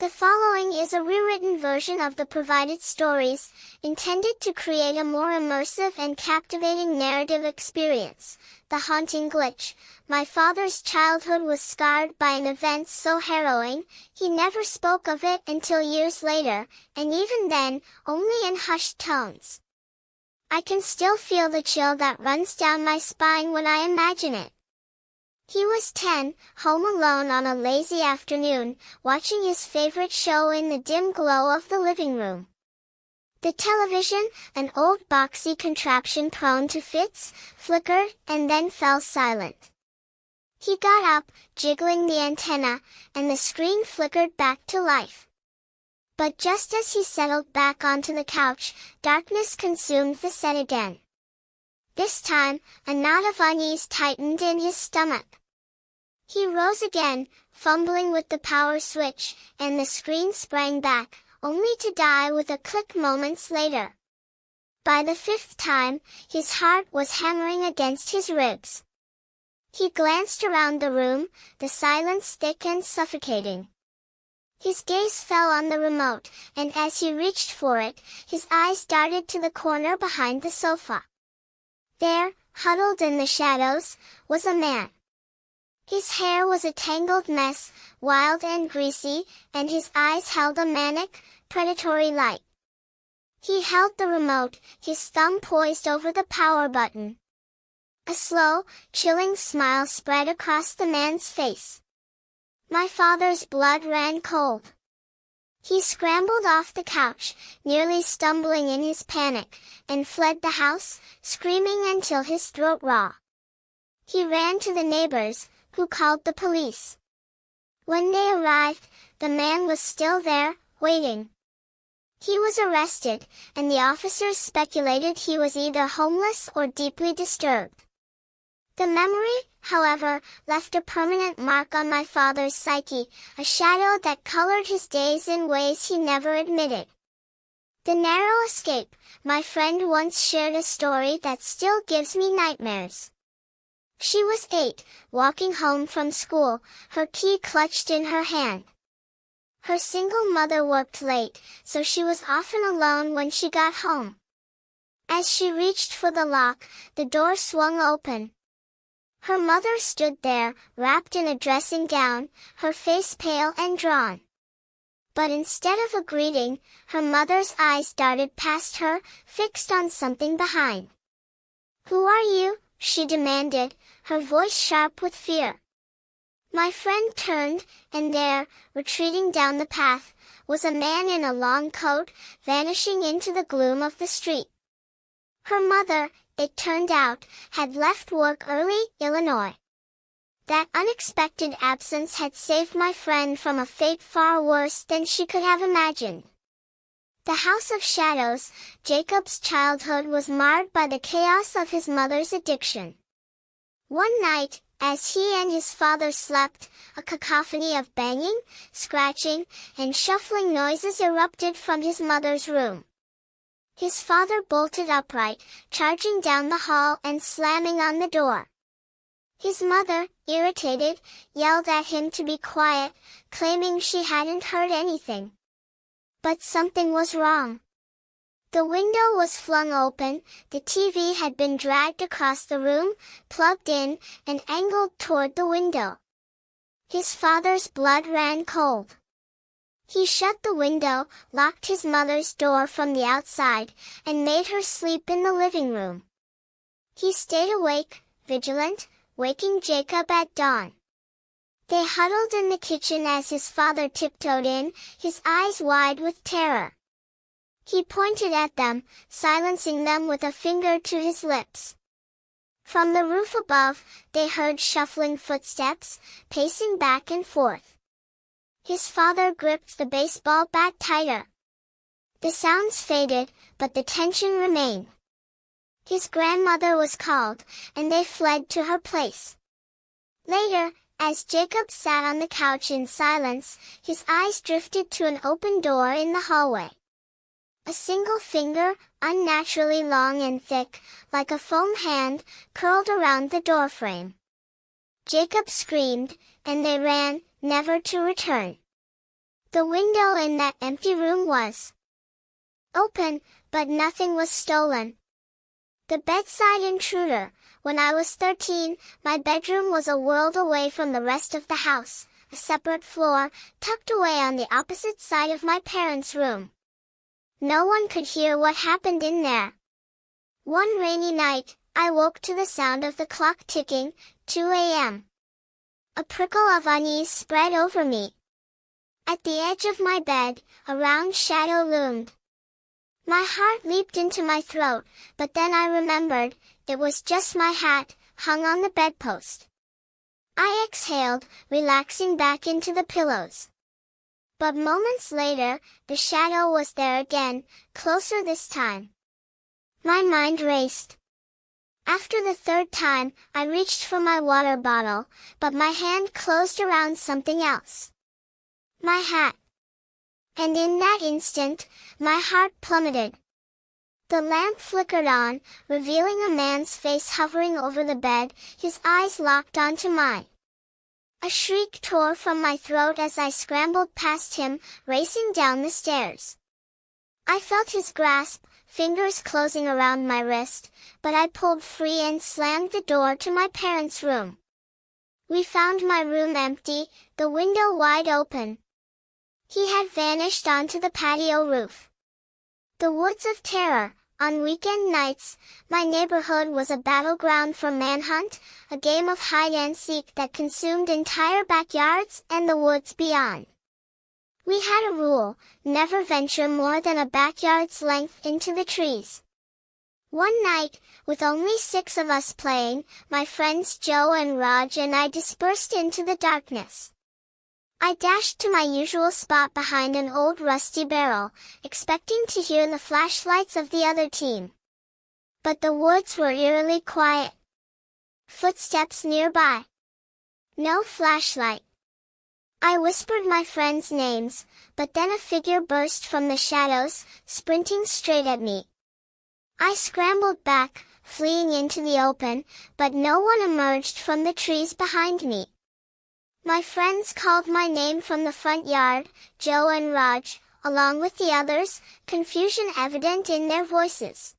The following is a rewritten version of the provided stories, intended to create a more immersive and captivating narrative experience. The haunting glitch. My father's childhood was scarred by an event so harrowing, he never spoke of it until years later, and even then, only in hushed tones. I can still feel the chill that runs down my spine when I imagine it. He was 10, home alone on a lazy afternoon, watching his favorite show in the dim glow of the living room. The television, an old boxy contraption prone to fits, flickered and then fell silent. He got up, jiggling the antenna, and the screen flickered back to life. But just as he settled back onto the couch, darkness consumed the set again. This time, a knot of unease tightened in his stomach. He rose again, fumbling with the power switch, and the screen sprang back, only to die with a click moments later. By the fifth time, his heart was hammering against his ribs. He glanced around the room, the silence thick and suffocating. His gaze fell on the remote, and as he reached for it, his eyes darted to the corner behind the sofa. There, huddled in the shadows, was a man. His hair was a tangled mess, wild and greasy, and his eyes held a manic, predatory light. He held the remote, his thumb poised over the power button. A slow, chilling smile spread across the man's face. My father's blood ran cold. He scrambled off the couch, nearly stumbling in his panic, and fled the house, screaming until his throat raw. He ran to the neighbors, who called the police. When they arrived, the man was still there, waiting. He was arrested, and the officers speculated he was either homeless or deeply disturbed. The memory, however, left a permanent mark on my father's psyche, a shadow that colored his days in ways he never admitted. The narrow escape. My friend once shared a story that still gives me nightmares. She was 8, walking home from school, her key clutched in her hand. Her single mother worked late, so she was often alone when she got home. As she reached for the lock, the door swung open. Her mother stood there, wrapped in a dressing gown, her face pale and drawn. But instead of a greeting, her mother's eyes darted past her, fixed on something behind. "Who are you?" she demanded, her voice sharp with fear. My friend turned, and there, retreating down the path, was a man in a long coat, vanishing into the gloom of the street. Her mother, it turned out, had left work early, Illinois. That unexpected absence had saved my friend from a fate far worse than she could have imagined. The House of Shadows. Jacob's childhood was marred by the chaos of his mother's addiction. One night, as he and his father slept, a cacophony of banging, scratching, and shuffling noises erupted from his mother's room. His father bolted upright, charging down the hall and slamming on the door. His mother, irritated, yelled at him to be quiet, claiming she hadn't heard anything. But something was wrong. The window was flung open, the TV had been dragged across the room, plugged in, and angled toward the window. His father's blood ran cold. He shut the window, locked his mother's door from the outside, and made her sleep in the living room. He stayed awake, vigilant, waking Jacob at dawn. They huddled in the kitchen as his father tiptoed in, his eyes wide with terror. He pointed at them, silencing them with a finger to his lips. From the roof above, they heard shuffling footsteps, pacing back and forth. His father gripped the baseball bat tighter. The sounds faded, but the tension remained. His grandmother was called, and they fled to her place. Later, as Jacob sat on the couch in silence, his eyes drifted to an open door in the hallway. A single finger, unnaturally long and thick, like a foam hand, curled around the doorframe. Jacob screamed, and they ran, never to return. The window in that empty room was open, but nothing was stolen. The bedside intruder. When I was 13, my bedroom was a world away from the rest of the house, a separate floor, tucked away on the opposite side of my parents' room. No one could hear what happened in there. One rainy night, I woke to the sound of the clock ticking, 2 a.m. A prickle of unease spread over me. At the edge of my bed, a round shadow loomed. My heart leaped into my throat, but then I remembered, it was just my hat, hung on the bedpost. I exhaled, relaxing back into the pillows. But moments later, the shadow was there again, closer this time. My mind raced. After the third time, I reached for my water bottle, but my hand closed around something else. My hat. And in that instant, my heart plummeted. The lamp flickered on, revealing a man's face hovering over the bed, his eyes locked onto mine. A shriek tore from my throat as I scrambled past him, racing down the stairs. I felt his grasp, fingers closing around my wrist, but I pulled free and slammed the door to my parents' room. We found my room empty, the window wide open. He had vanished onto the patio roof. The woods of terror. On weekend nights, my neighborhood was a battleground for manhunt, a game of hide-and-seek that consumed entire backyards and the woods beyond. We had a rule, never venture more than a backyard's length into the trees. One night, with only 6 of us playing, my friends Joe and Raj and I dispersed into the darkness. I dashed to my usual spot behind an old rusty barrel, expecting to hear the flashlights of the other team. But the woods were eerily quiet. Footsteps nearby. No flashlight. I whispered my friends' names, but then a figure burst from the shadows, sprinting straight at me. I scrambled back, fleeing into the open, but no one emerged from the trees behind me. My friends called my name from the front yard, Joe and Raj, along with the others, confusion evident in their voices.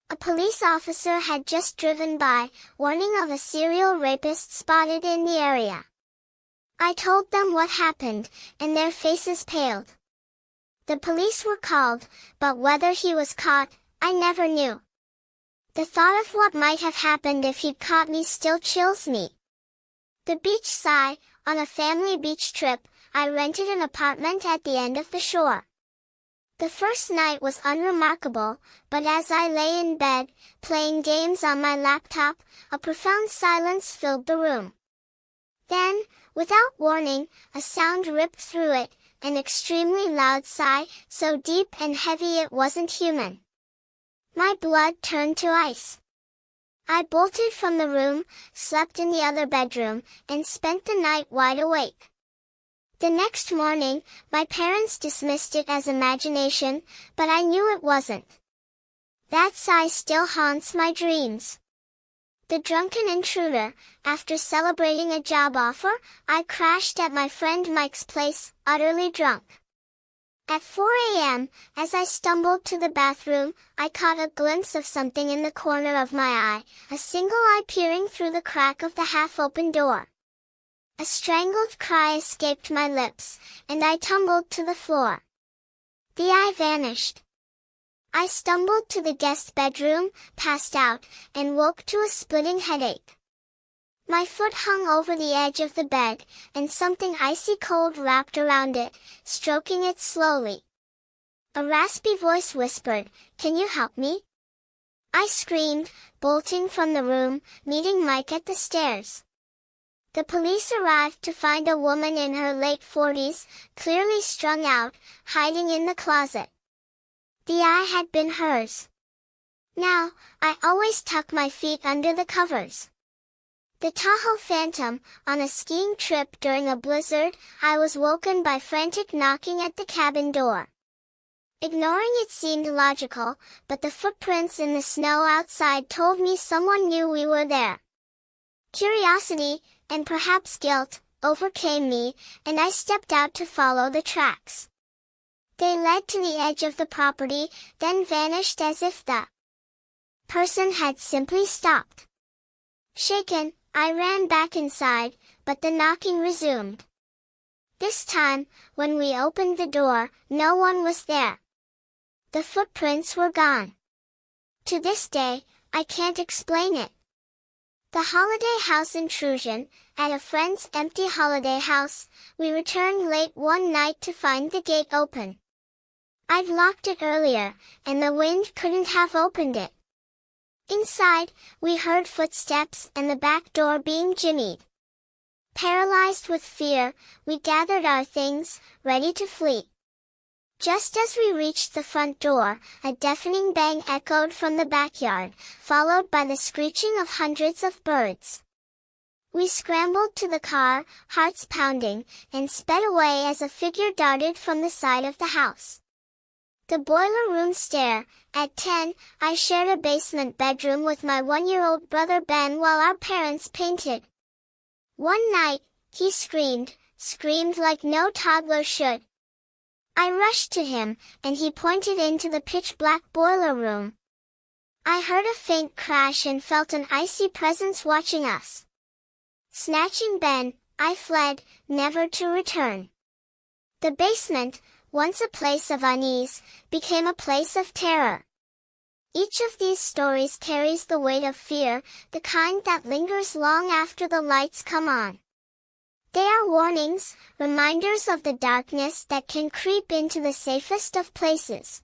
A police officer had just driven by, warning of a serial rapist spotted in the area. I told them what happened, and their faces paled. The police were called, but whether he was caught, I never knew. The thought of what might have happened if he'd caught me still chills me. The beach sigh. On a family beach trip, I rented an apartment at the end of the shore. The first night was unremarkable, but as I lay in bed, playing games on my laptop, a profound silence filled the room. Then, without warning, a sound ripped through it, an extremely loud sigh, so deep and heavy it wasn't human. My blood turned to ice. I bolted from the room, slept in the other bedroom, and spent the night wide awake. The next morning, my parents dismissed it as imagination, but I knew it wasn't. That sigh still haunts my dreams. The drunken intruder. After celebrating a job offer, I crashed at my friend Mike's place, utterly drunk. At 4 a.m., as I stumbled to the bathroom, I caught a glimpse of something in the corner of my eye, a single eye peering through the crack of the half-open door. A strangled cry escaped my lips, and I tumbled to the floor. The eye vanished. I stumbled to the guest bedroom, passed out, and woke to a splitting headache. My foot hung over the edge of the bed, and something icy cold wrapped around it, stroking it slowly. A raspy voice whispered, "Can you help me?" I screamed, bolting from the room, meeting Mike at the stairs. The police arrived to find a woman in her late 40s, clearly strung out, hiding in the closet. The eye had been hers. Now, I always tuck my feet under the covers. The Tahoe Phantom. On a skiing trip during a blizzard, I was woken by frantic knocking at the cabin door. Ignoring it seemed logical, but the footprints in the snow outside told me someone knew we were there. Curiosity, and perhaps guilt, overcame me, and I stepped out to follow the tracks. They led to the edge of the property, then vanished as if the person had simply stopped. Shaken, I ran back inside, but the knocking resumed. This time, when we opened the door, no one was there. The footprints were gone. To this day, I can't explain it. The holiday house intrusion. At a friend's empty holiday house, we returned late one night to find the gate open. I'd locked it earlier, and the wind couldn't have opened it. Inside, we heard footsteps and the back door being jimmied. Paralyzed with fear, we gathered our things, ready to flee. Just as we reached the front door, a deafening bang echoed from the backyard, followed by the screeching of hundreds of birds. We scrambled to the car, hearts pounding, and sped away as a figure darted from the side of the house. The boiler room stair. At 10, I shared a basement bedroom with my 1-year-old brother Ben while our parents painted. One night, he screamed like no toddler should. I rushed to him, and he pointed into the pitch-black boiler room. I heard a faint crash and felt an icy presence watching us. Snatching Ben, I fled, never to return. The basement, once a place of unease, became a place of terror. Each of these stories carries the weight of fear, the kind that lingers long after the lights come on. They are warnings, reminders of the darkness that can creep into the safest of places.